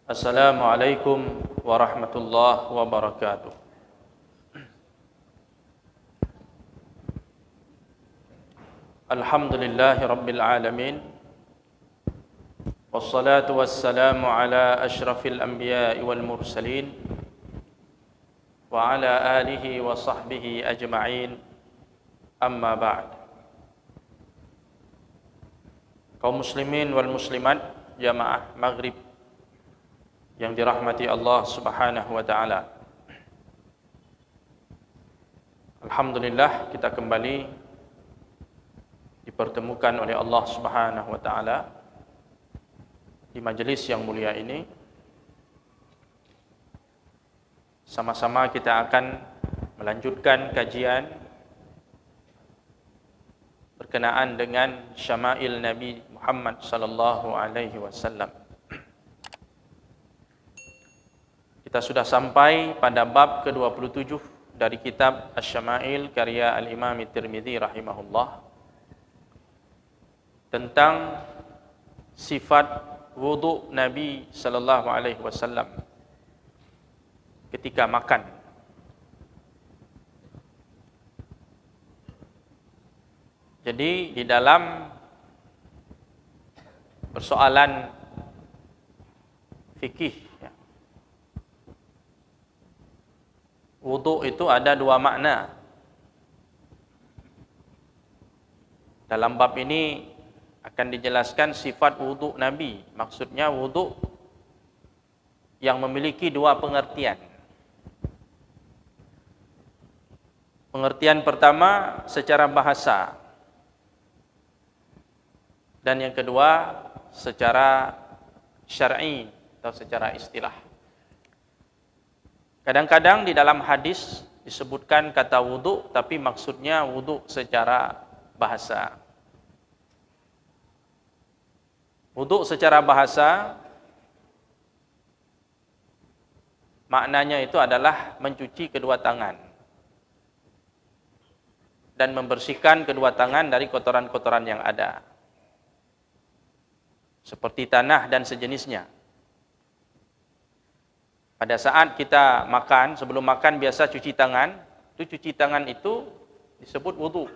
Assalamualaikum warahmatullahi wabarakatuh. Alhamdulillahi rabbil alamin. Wassalatu wassalamu ala ashrafil anbiya'i wal mursalin wa ala alihi wa sahbihi ajma'in. Amma ba'd. Kaum muslimin wal muslimat jamaah maghrib yang dirahmati Allah Subhanahu wa taala. Alhamdulillah kita kembali dipertemukan oleh Allah Subhanahu wa taala di majelis yang mulia ini. Sama-sama kita akan melanjutkan kajian berkenaan dengan syama'il Nabi Muhammad sallallahu alaihi wasallam. Kita sudah sampai pada bab ke-27 dari kitab Asy-Syama'il karya Al-Imam Tirmidzi rahimahullah tentang sifat wudu Nabi sallallahu alaihi wasallam ketika makan. Jadi di dalam persoalan fikih, wudu itu ada dua makna. Dalam bab ini akan dijelaskan sifat wudu Nabi. Maksudnya wudu yang memiliki dua pengertian. Pengertian pertama secara bahasa, dan yang kedua secara syar'i atau secara istilah. Kadang-kadang di dalam hadis disebutkan kata wudu, tapi maksudnya wudu secara bahasa. Wudu secara bahasa maknanya itu adalah mencuci kedua tangan dan membersihkan kedua tangan dari kotoran-kotoran yang ada, seperti tanah dan sejenisnya. Pada saat kita makan, sebelum makan biasa cuci tangan, cuci tangan itu disebut wudu.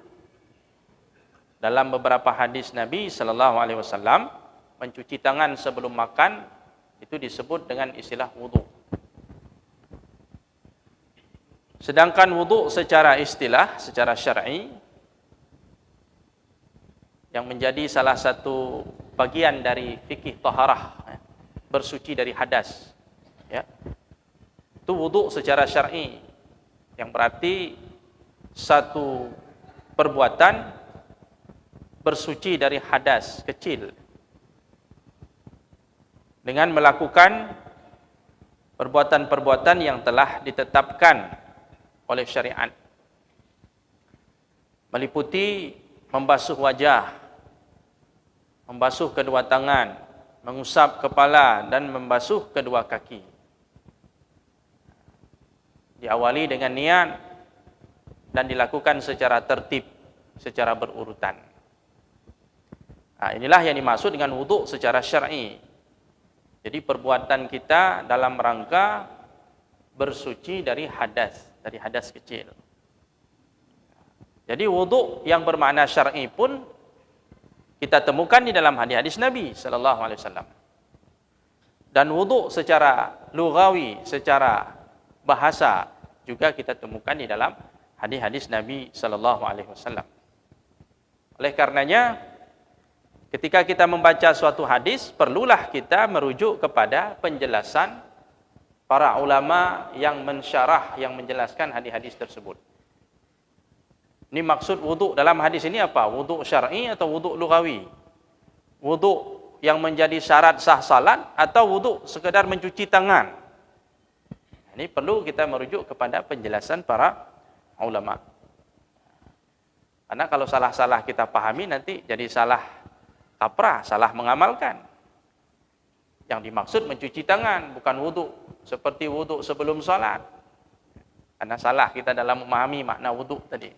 Dalam beberapa hadis Nabi sallallahu alaihi wasallam, mencuci tangan sebelum makan itu disebut dengan istilah wudu. Sedangkan wudu secara istilah, secara syar'i, yang menjadi salah satu bagian dari fikih taharah, bersuci dari hadas, ya. Itu wudu secara syar'i, yang berarti satu perbuatan bersuci dari hadas kecil dengan melakukan perbuatan-perbuatan yang telah ditetapkan oleh syariat, meliputi membasuh wajah, membasuh kedua tangan, mengusap kepala, dan membasuh kedua kaki. Diawali dengan niat dan dilakukan secara tertib, secara berurutan. Nah, inilah yang dimaksud dengan wudu secara syar'i. Jadi perbuatan kita dalam rangka bersuci dari hadas kecil. Jadi wudu yang bermakna syar'i pun kita temukan di dalam hadis-hadis Nabi sallallahu alaihi wasallam. Dan wudu secara lughawi, secara bahasa juga kita temukan di dalam hadis-hadis Nabi sallallahu alaihi wasallam. Oleh karenanya, ketika kita membaca suatu hadis, perlulah kita merujuk kepada penjelasan para ulama yang mensyarah, yang menjelaskan hadis-hadis tersebut. Ini maksud wudu dalam hadis ini apa? Wudu syar'i atau wudu lughawi? Wudu yang menjadi syarat sah salat atau wudu sekedar mencuci tangan? Ini perlu kita merujuk kepada penjelasan para ulama. Karena kalau salah-salah kita pahami nanti jadi salah kaprah, salah mengamalkan. Yang dimaksud mencuci tangan, bukan wudu seperti wudu sebelum salat. Karena salah kita dalam memahami makna wudu tadi.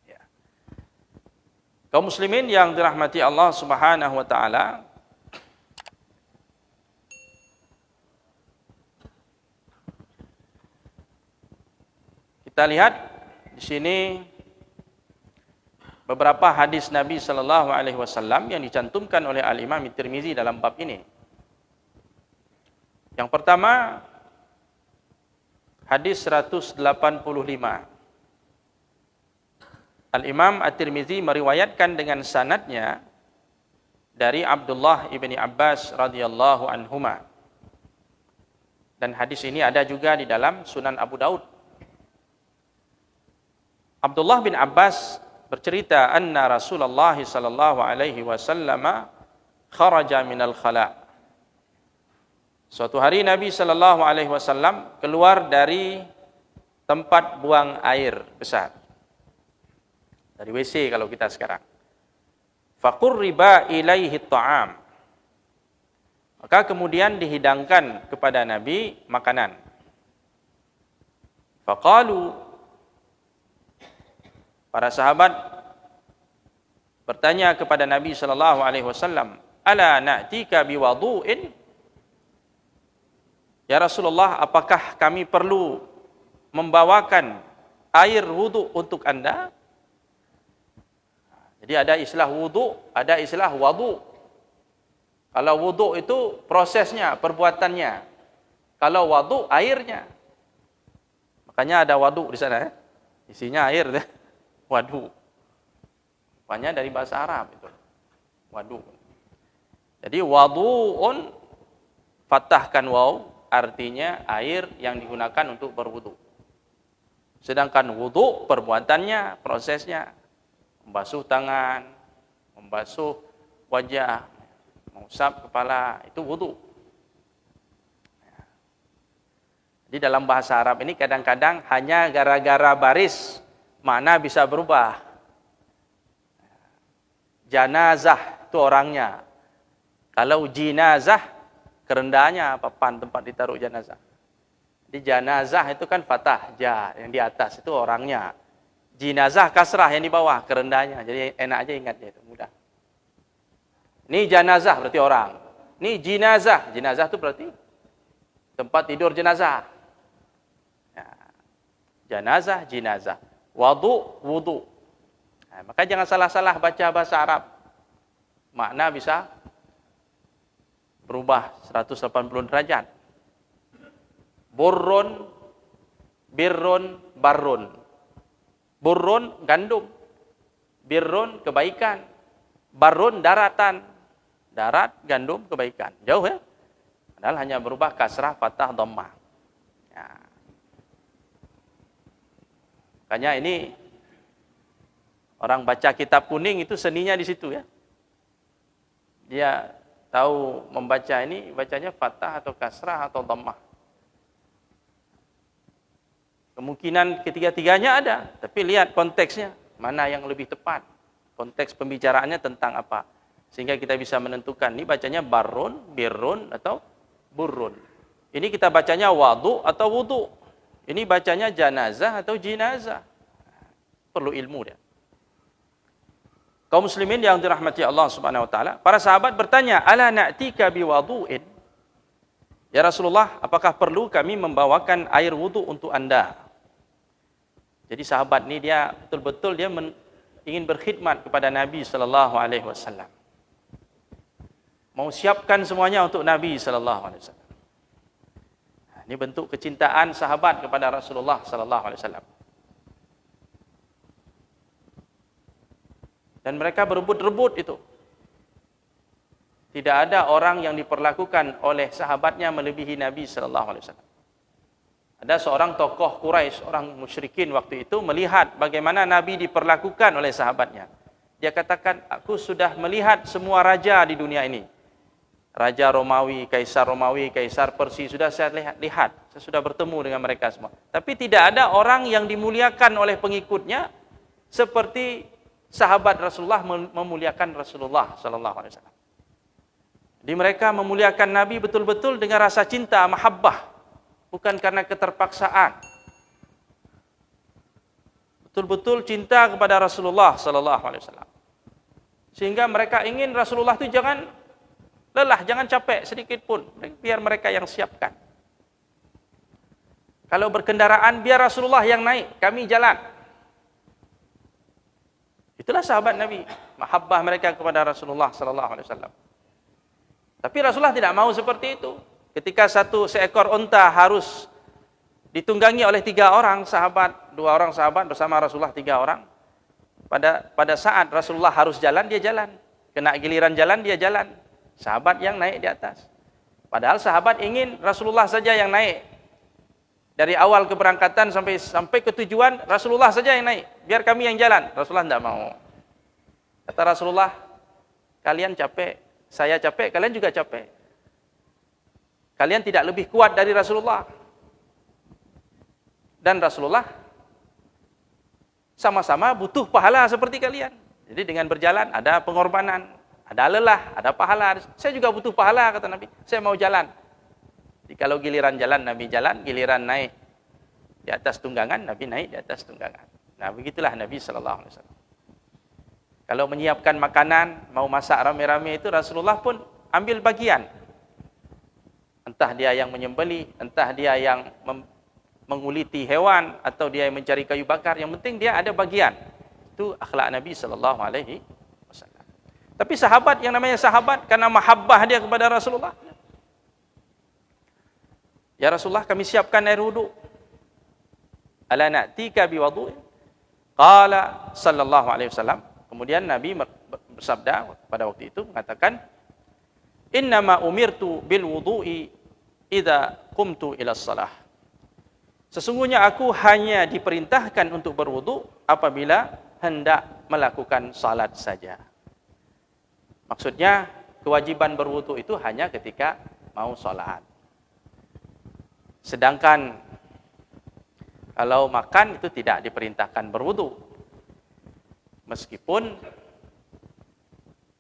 Ya. Kaum muslimin yang dirahmati Allah Subhanahu wa taala, Kita lihat di sini beberapa hadis Nabi sallallahu alaihi wasallam yang dicantumkan oleh Al-Imam Tirmizi dalam bab ini. Yang pertama, hadis 185. Al-Imam At-Tirmizi meriwayatkan dengan sanadnya dari Abdullah ibni Abbas radhiyallahu anhuma. Dan hadis ini ada juga di dalam Sunan Abu Daud. Abdullah bin Abbas bercerita anna Rasulullah sallallahu alaihi wasallam kharaja minal khala. Suatu hari Nabi sallallahu alaihi wasallam keluar dari tempat buang air besar. Dari WC kalau kita sekarang. Faqurriba ilaihi ta'am. Maka kemudian dihidangkan kepada Nabi makanan. Faqalu, para sahabat bertanya kepada Nabi sallallahu alaihi wasallam, "Ala na'tika biwudu'in?" Ya Rasulullah, apakah kami perlu membawakan air wudu untuk Anda? Jadi ada istilah wudu, ada istilah wudu. Kalau wudu itu prosesnya, perbuatannya. Kalau wudu airnya. Makanya ada wudu di sana, isinya air deh. Wadu. Rupanya dari bahasa Arab itu. Wadu. Jadi wadu'un, fathahkan waw, artinya air yang digunakan untuk berwudu. Sedangkan wudu perbuatannya, prosesnya membasuh tangan, membasuh wajah, mengusap kepala, itu wudu. Jadi dalam bahasa Arab ini kadang-kadang hanya gara-gara baris makna bisa berubah. Janazah itu orangnya. Kalau jinazah, kerendahannya papan tempat ditaruh jenazah. Jadi janazah itu kan fathah, ja, yang di atas itu orangnya. Jinazah kasrah yang di bawah, kerendahannya. Jadi enak aja ingatnya itu, mudah. Ini janazah berarti orang. Ini jinazah, jinazah itu berarti tempat tidur jenazah. Ya. Janazah, jinazah. Wudu, wudu. Nah, maka jangan salah-salah baca bahasa Arab. Makna bisa berubah 180 derajat. Burrun, birrun, barrun. Burrun, gandum. Birrun, kebaikan. Barrun, daratan. Darat, gandum, kebaikan. Jauh ya? Padahal hanya berubah kasrah, fathah, dhammah. Ya. Makanya ini orang baca kitab kuning itu seninya di situ ya. Dia tahu membaca ini, bacanya fathah atau kasrah atau dhammah. Kemungkinan ketiga-tiganya ada, tapi lihat konteksnya, mana yang lebih tepat. Konteks pembicaraannya tentang apa. Sehingga kita bisa menentukan, ini bacanya barrun, birrun, atau burrun. Ini kita bacanya wadu atau wudu. Ini bacanya janazah atau jinazah. Perlu ilmu dia. Kaum muslimin yang dirahmati Allah Subhanahu wa taala, para sahabat bertanya, "Ala na'tika biwudu'in?" Ya Rasulullah, apakah perlu kami membawakan air wudu untuk Anda? Jadi sahabat ini dia betul-betul dia ingin berkhidmat kepada Nabi sallallahu alaihi wasallam. Mau siapkan semuanya untuk Nabi sallallahu alaihi wasallam. Ini bentuk kecintaan sahabat kepada Rasulullah sallallahu alaihi wasallam. Dan mereka berebut-rebut itu. Tidak ada orang yang diperlakukan oleh sahabatnya melebihi Nabi sallallahu alaihi wasallam. Ada seorang tokoh Quraisy, orang musyrikin waktu itu melihat bagaimana Nabi diperlakukan oleh sahabatnya. Dia katakan, "Aku sudah melihat semua raja di dunia ini. Raja Romawi, Kaisar Persia, sudah saya lihat. Saya sudah bertemu dengan mereka semua. Tapi tidak ada orang yang dimuliakan oleh pengikutnya seperti sahabat Rasulullah memuliakan Rasulullah sallallahu alaihi wasallam. Jadi mereka memuliakan Nabi betul-betul dengan rasa cinta, mahabbah, bukan karena keterpaksaan. Betul-betul cinta kepada Rasulullah sallallahu alaihi wasallam. Sehingga mereka ingin Rasulullah itu jangan lelah, jangan capek sedikit pun, biar mereka yang siapkan. Kalau berkendaraan, biar Rasulullah yang naik, kami jalan. Itulah sahabat Nabi, mahabbah mereka kepada Rasulullah sallallahu alaihi wasallam. Tapi Rasulullah tidak mau seperti itu. Ketika seekor unta harus ditunggangi oleh 3 orang sahabat, 2 orang sahabat bersama Rasulullah 3 orang. Pada saat Rasulullah harus jalan, dia jalan. Kena giliran jalan, dia jalan. Sahabat yang naik di atas. Padahal sahabat ingin Rasulullah saja yang naik. Dari awal keberangkatan sampai ke tujuan, Rasulullah saja yang naik. Biar kami yang jalan. Rasulullah tidak mau. Kata Rasulullah, kalian capek, saya capek, kalian juga capek. Kalian tidak lebih kuat dari Rasulullah. Dan Rasulullah sama-sama butuh pahala seperti kalian. Jadi dengan berjalan ada pengorbanan, ada lelah, ada pahala. Saya juga butuh pahala, kata Nabi. Saya mau jalan. Jadi kalau giliran jalan, Nabi jalan. Giliran naik di atas tunggangan, Nabi naik di atas tunggangan. Nah, begitulah Nabi SAW. Kalau menyiapkan makanan, mau masak rame-rame itu, Rasulullah pun ambil bagian. Entah dia yang menyembelih, entah dia yang menguliti hewan, atau dia yang mencari kayu bakar. Yang penting dia ada bagian. Itu akhlak Nabi SAW. Tapi sahabat, yang namanya sahabat, karena mahabbah dia kepada Rasulullah, ya Rasulullah, kami siapkan air wudu. Ala na'tika biwudu'in? Qala sallallahu alaihi wasallam. Kemudian Nabi bersabda pada waktu itu, mengatakan, innama umirtu bil wudu'i idza qumtu ila shalah. Sesungguhnya aku hanya diperintahkan untuk berwudu apabila hendak melakukan salat saja. Maksudnya, kewajiban berwudu itu hanya ketika mau salat. Sedangkan kalau makan itu tidak diperintahkan berwudu. Meskipun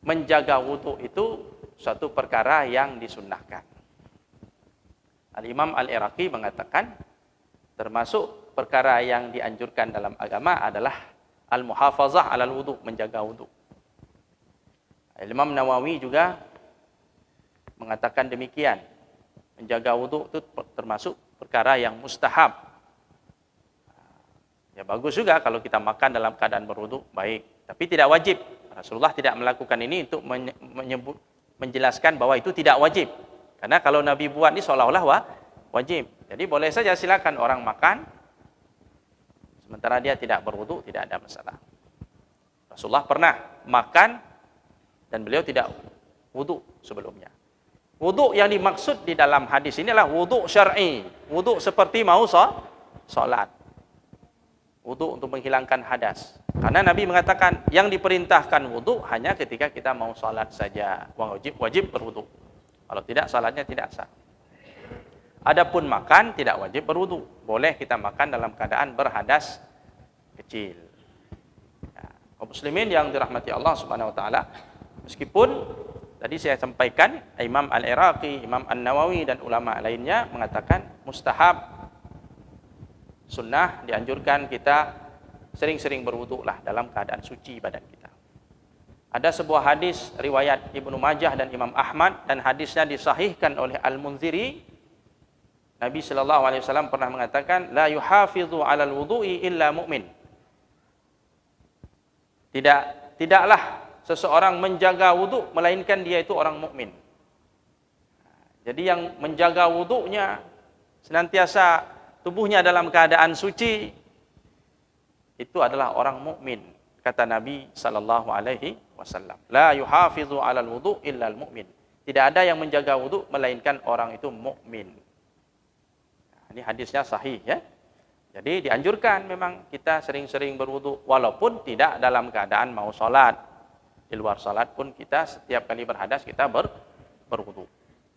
menjaga wudu itu suatu perkara yang disunnahkan. Al-Imam Al-Iraqi mengatakan, termasuk perkara yang dianjurkan dalam agama adalah al-muhafazah alal wudu, menjaga wudu. Al-Imam Nawawi juga mengatakan demikian. Menjaga wudu itu termasuk perkara yang mustahab. Ya bagus juga kalau kita makan dalam keadaan berwudu, baik. Tapi tidak wajib. Rasulullah tidak melakukan ini untuk menjelaskan bahwa itu tidak wajib. Karena kalau Nabi buat ini seolah-olah wajib. Jadi boleh saja silakan orang makan, sementara dia tidak berwudu, tidak ada masalah. Rasulullah pernah makan dan beliau tidak wudu sebelumnya. Wudu yang dimaksud di dalam hadis ini adalah wudu syar'i. Wudu seperti mau salat. Wudu untuk menghilangkan hadas. Karena Nabi mengatakan yang diperintahkan wudu hanya ketika kita mau salat saja. Wajib berwudu. Kalau tidak, salatnya tidak sah. Adapun makan tidak wajib berwudu. Boleh kita makan dalam keadaan berhadas kecil. Ya, kaum muslimin yang dirahmati Allah Subhanahu wa taala, meskipun tadi saya sampaikan, Imam Al-Iraqi, Imam An-Nawawi dan ulama lainnya mengatakan mustahab, sunnah, dianjurkan kita sering-sering berwuduklah dalam keadaan suci badan kita. Ada sebuah hadis riwayat Ibnu Majah dan Imam Ahmad, dan hadisnya disahihkan oleh Al-Munziri. Nabi sallallahu alaihi wasallam pernah mengatakan, la yuhafizu 'alal wudu'i illa mu'min. Tidaklah seseorang menjaga wudu melainkan dia itu orang mukmin. Jadi yang menjaga wudunya senantiasa tubuhnya dalam keadaan suci itu adalah orang mukmin, kata Nabi sallallahu alaihi wasallam. La yuhafizu 'alal wudu' illa al-mu'min. Tidak ada yang menjaga wudu melainkan orang itu mukmin. Ini hadisnya sahih ya. Jadi dianjurkan memang kita sering-sering berwudu walaupun tidak dalam keadaan mau salat. Di luar salat pun kita setiap kali berhadas kita berwudu.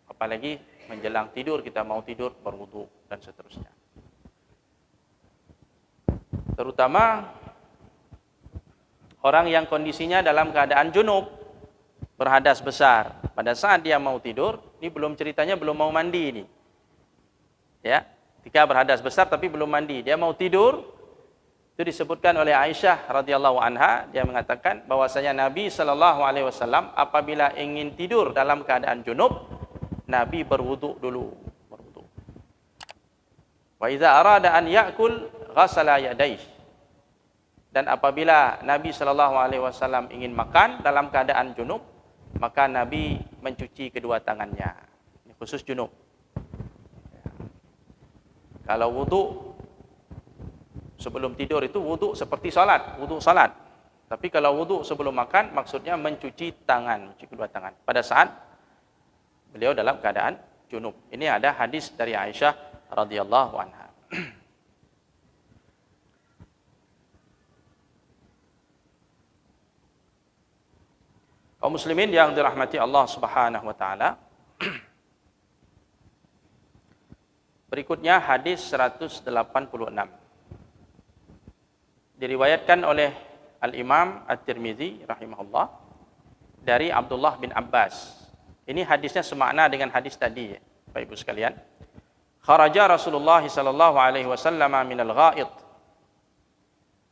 Apalagi menjelang tidur, kita mau tidur berwudu dan seterusnya. Terutama orang yang kondisinya dalam keadaan junub, berhadas besar. Pada saat dia mau tidur, ini ceritanya belum mau mandi ini. Ya, ketika berhadas besar tapi belum mandi, dia mau tidur. Itu disebutkan oleh Aisyah radhiyallahu anha, dia mengatakan bahwasanya Nabi sallallahu alaihi wasallam apabila ingin tidur dalam keadaan junub, Nabi berwudu dulu, Wa idza arada an ya'kul ghasala yadayhi. Dan apabila Nabi sallallahu alaihi wasallam ingin makan dalam keadaan junub, maka Nabi mencuci kedua tangannya. Ini khusus junub. Kalau wudu sebelum tidur itu wudu seperti salat, wudu salat. Tapi kalau wudu sebelum makan maksudnya mencuci tangan, mencuci kedua tangan pada saat beliau dalam keadaan junub. Ini ada hadis dari Aisyah radhiyallahu anha. Kaum muslimin yang dirahmati Allah Subhanahu wa taala. Berikutnya hadis 186. Diriwayatkan oleh Al-Imam At-Tirmizi rahimahullah dari Abdullah bin Abbas. Ini hadisnya semakna dengan hadis tadi, Bapak Ibu sekalian. Kharaja Rasulullah sallallahu alaihi wasallam minal gha'id.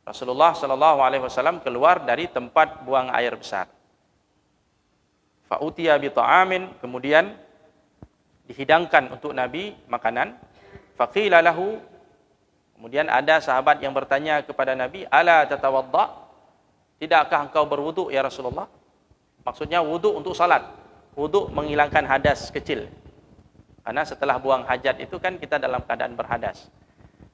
Rasulullah sallallahu alaihi wasallam keluar dari tempat buang air besar. Fa utiya bi ta'amin, kemudian dihidangkan untuk Nabi makanan. Faqila lahu, kemudian ada sahabat yang bertanya kepada Nabi, ala tatawadda? Tidakkah engkau berwudu ya Rasulullah? Maksudnya wudu untuk salat, wudu menghilangkan hadas kecil. Karena setelah buang hajat itu kan kita dalam keadaan berhadas.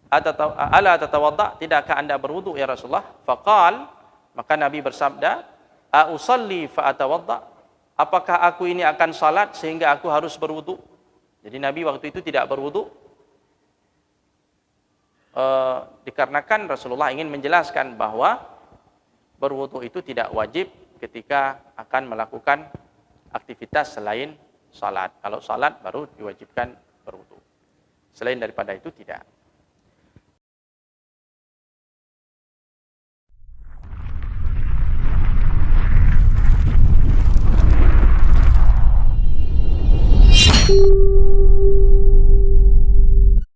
Ala tatawadda? Tidakkah anda berwudu ya Rasulullah? Faqal, maka Nabi bersabda, a usalli fa atawadda? Apakah aku ini akan salat sehingga aku harus berwudu? Jadi Nabi waktu itu tidak berwudu. Dikarenakan Rasulullah ingin menjelaskan bahwa berwudu itu tidak wajib ketika akan melakukan aktivitas selain salat. Kalau salat baru diwajibkan berwudu. Selain daripada itu tidak.